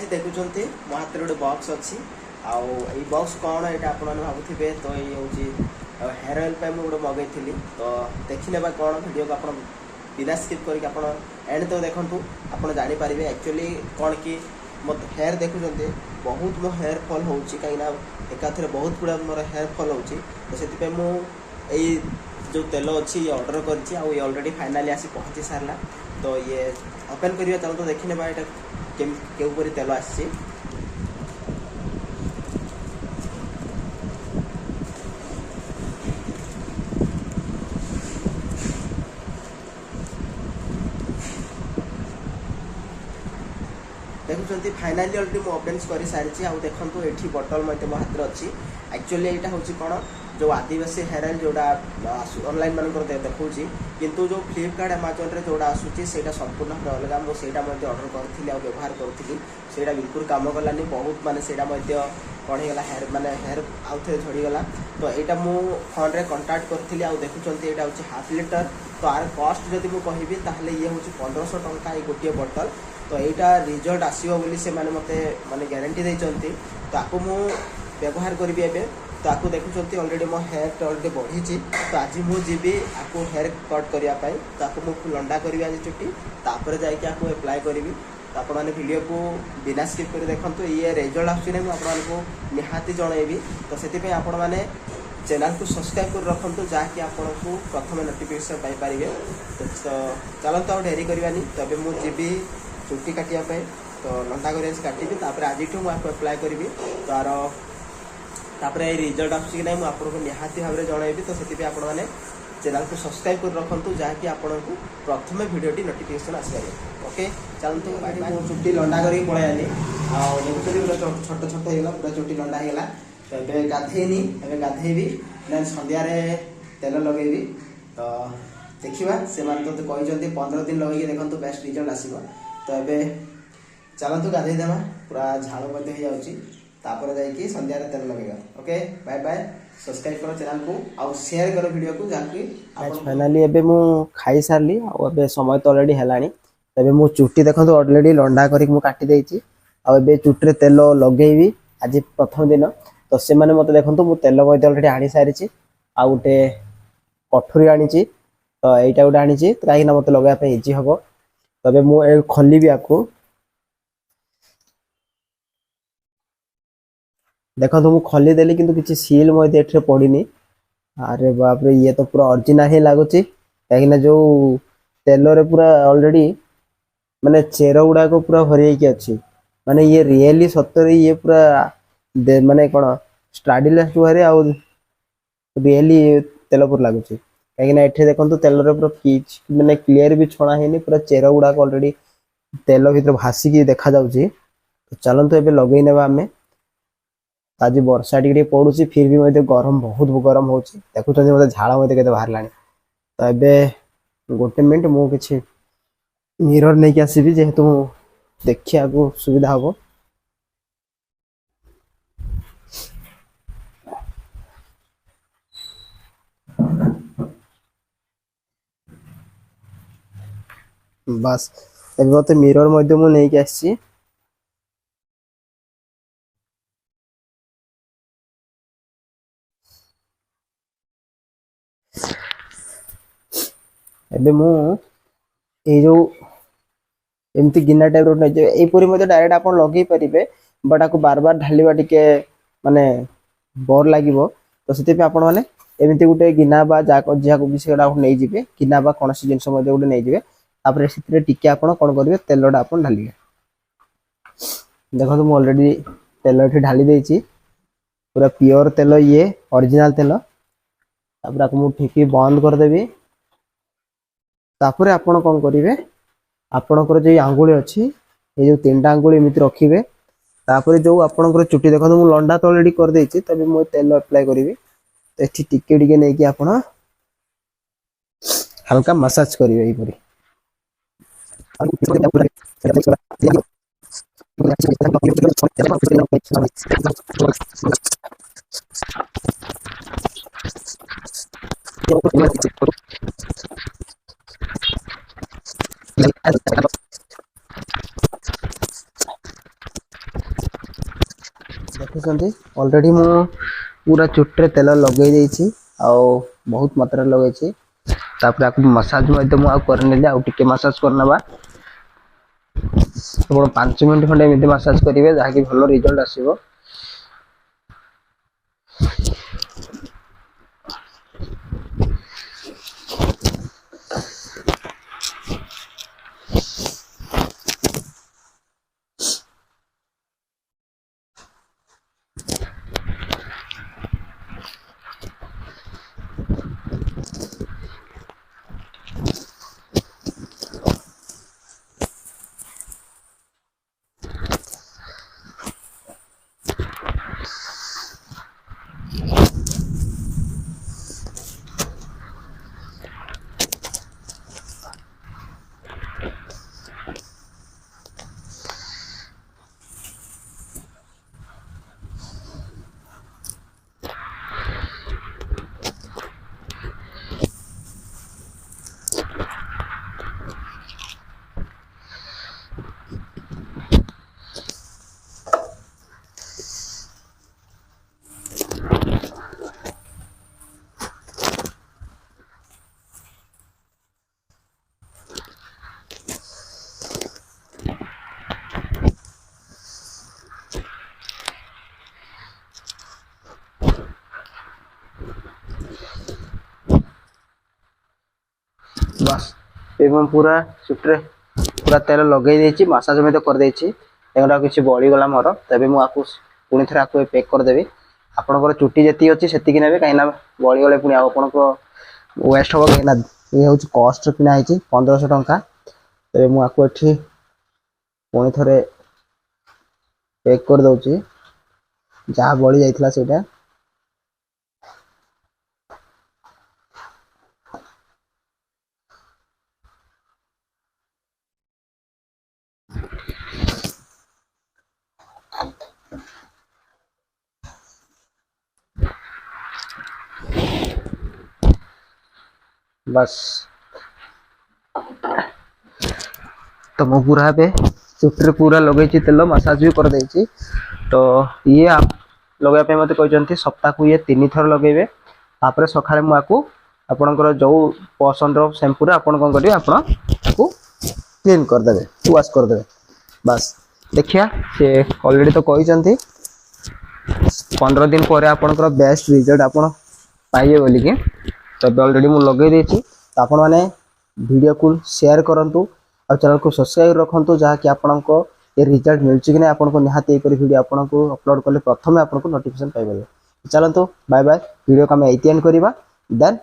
Guys देखुंटे मो हाथ में गोटे बॉक्स अच्छी आई बॉक्स कौन ये आप भावुवे तो ये हूँ हेयर ऑयल पे मुझे गोटे मगेली तो देखी ना कौन वीडियो को आप बिना स्किप करके एंड तो देखूँ आप जापर एक्चुअली कौन कि मो हेयर देखुंटे बहुत मो हेयर फॉल हो कहीं एकाथरे बहुत गुड़ा मोर हेयर फॉल हो जो तेल अच्छी ये ऑर्डर कर ऑलरेडी फाइनाली आसी पहुँची सारा तो ये ओपन करिए चलो तो देखने बा ये केपरी तेल आसी देखुं फाइनाली अलरेडी मुझे ओपन कर सारी आउ देखो ये बटल मो हाथ में अच्छी एक्चुअली यहाँ हूँ कौन जो आदिवासी हेयर ऑयल जोड़ा ऑनलाइन मान देखा किंतु जो फ्लिपकार्ट अमेजन रे जोड़ा आसूची से संपूर्ण भाव अलग मुझे ऑर्डर करी व्यवहार करी से बिल्कुल कम कलानी बहुत माने से कौन होगा हेयर माने हेयर आउ थे झड़ीगला तो यहाँ मुझे फोन रे कंटाक्ट करी देखुं यहाँ हूँ हाफ लिटर तो आर कस्ट जब मुझे कहबी ये हूँ 1500 टंका ये गोटे बटल तो यहाँ रिजल्ट आसो से मत माने गारंटी देते तो आपको मु व्यवहार करी तो आपको देखुं ऑलरेडी मो हेयर ऑलरेडी बढ़ी तो आज मुझे जीवी आपको हेयर कट करने तो आपको मुझे लंडा करी आज चुट्टी तापर जाकि आपको एप्लाय करी तो आप वीडियो को बिना स्किप कर देखो ये रिजल्ट आसूँ आपको निहाती जनइबी तो से आपण मैंने चैनल को सब्सक्राइब कर रखु जहाँकि आपको प्रथम नोटिफिकेशन पाइपर तो चलते आ डेरी करवानी तो अभी मुझे जीवी चुट्टी काटापी तो लंडा कर काटि आज मुझे एप्लाय करी तापर ये रिजल्ट आसूँ कि नहीं आपको निहाती भाव में जनइबी तो से आपने चैनल को सब्सक्राइब कर रखु जहाँकि आपको प्रथम वीडियोटी नोटिफिकेशन आसपारे ओके चलते मो चुट्टी लंडा करके पलैली पूरा छोट छोट होगा पूरा चुट्टी लंडा होगा तो ये गाधेनी ए गाधेबी ना सन्ध्या तेल लगेबी तो देखा से तो कहते 15 दिन लगे देखो बेस्ट रिजल्ट आसो तो ये चलतु गाधेदेमा पूरा झाड़ मध्य हो तापर जाकि संध्या तेल लगेगा ओके बाय बाय सब्सक्राइब करो चैनल को और शेयर करो वीडियो को जहाँकि फाइनाली एबे मु खाई सारली और एबे समय तो ऑलरेडी हेलानी तबे मु चुट्टी देखो ऑलरेडी लंडा करी मु काटी देछि और एबे चुट्टी तेल लगेबी आज प्रथम दिन तो से माने मते देखो मु तेल मध्य ऑलरेडी आनी सारिछि आ उटे कठोरी आनी तो एटा उटे आनी कहीं मते लगा पे इजी हबो तबे मु ए खोली भी आपको देखो तो मुझे खोली देली किंतु किसी सील मध्य पड़नी अरे बाप रे ये तो पूरा ओरिजिनल ही लगुच कहीं जो तेल रे पूरा ऑलरेडी माने चेर गुड़ा को पूरा भरी अच्छी माने ये रियली सतरे ये पूरा माने कौन स्टाडिलेस भरे आ रियली तेल पूरा लगुच कहीं ये देखो तेल रे पूरा पिच माने क्लीयर भी छणा है पूरा चेर गुड़ा ऑलरेडी तेल भीतर भासिकी देखा जाउची तो चलतु एबे लगई नेबा आमे आज वर्षा टी पड़ू फिर भी मत गरम बहुत गरम हो देखुं मतलब झाड़ मत के बाहर ला तो ये गोटे मिनट मुझे मिरर नहीं कि आसबि जेहेतु देखा सुविधा हम बस मत मिरर मुझे आसी एबे मु ए जो एमती गिना टाइप रो यहीपरी मत डायरेक्ट आप लगे पारे बट आपको बार बार ढालिबा टिके माने बोर लगे तो से आपने एमती गोटे गिना जहाँ भी से नहीं जाए गिना कौन सी जिन गोटे नहीं जाए टिके आप कौन करेंगे तेलटा आप ढालिए देखो मुझे ऑलरेडी तेल ये ढाली देती पूरा प्योर तेल ये ओरिजिनल तेल तापर आपको मुझे ठीक बंद करदेवी तापर आपण कौन करेंगे आपणकर जो आंगुली अच्छी ये जो 3टा आंगुली एमती रखिए तापर जो आपणकर चुट्टी देखो मुझे लंडा तो ऑलरेडी कर देछि तबे मु तेल अप्लाई करी तो एठी टिके टिके नहीं कि आपण हल्का मसाज करिवे ई परी देखुଛନ୍ତି ऑलरेडी मु पूरा चुट्रे तेल लगे देछि आउ बहुत मात्रा लगेछि तापर आपको मसाज मते मु आ करने आ टिके मसाज करनबा तो 5 मिनिट खंडे एमिति मसाज करिवे जाकि भलो रिजल्ट आसीबो। बस एवं पूरा चुट्रे पूरा तेल लगे देछि मसाज में तो कर देछि एगुडा किछि बळी गला मोर तबे मु आकु पुनी थरा आकु पैक कर देबी आपनकर चुट्टी जति अछि सेति कि नेबे काइना बळी गले पुनी आपनको वेस्ट हो काइना ये होछि कॉस्ट किना आइछि 1500 टंका तबे मु आकु एठी पुनी थरे पैक कर दउछि जहा बळी जाइतला सेटा बस तो मु पूरा पे चुट्रे पूरा लगे तेल मसाज भी कर देछि तो ये आप लगे पे मते कहजंती सप्ताह को ये 3 थर लगेबे तापर सखाळे मु आकु आपनकर जो पसंद रो शैम्पू रे आपन कोन करिवे आपन को क्लीन कर देबे वॉश कर देबे बस देखिया से ऑलरेडी तो कहजंती 15 दिन पर आपनकर बेस्ट रिजल्ट आपन पाइए बोली के तो ऑलरेडी मु लगे देछि तो आपण माने वीडियो को शेयर करंतु और चैनल को सब्सक्राइब रखंतु जहा कि आपनको ये रिजल्ट मिलछि कि नै आपनको निहाते एपरि वीडियो आपनको अपलोड करले प्रथम आपनको नोटिफिकेशन पाइबे। चलंतु बाय बाय वीडियो का मैं एंड करिबा देन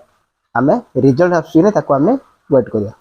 हमें रिजल्ट आछि नै ताको हमें वेट करिया।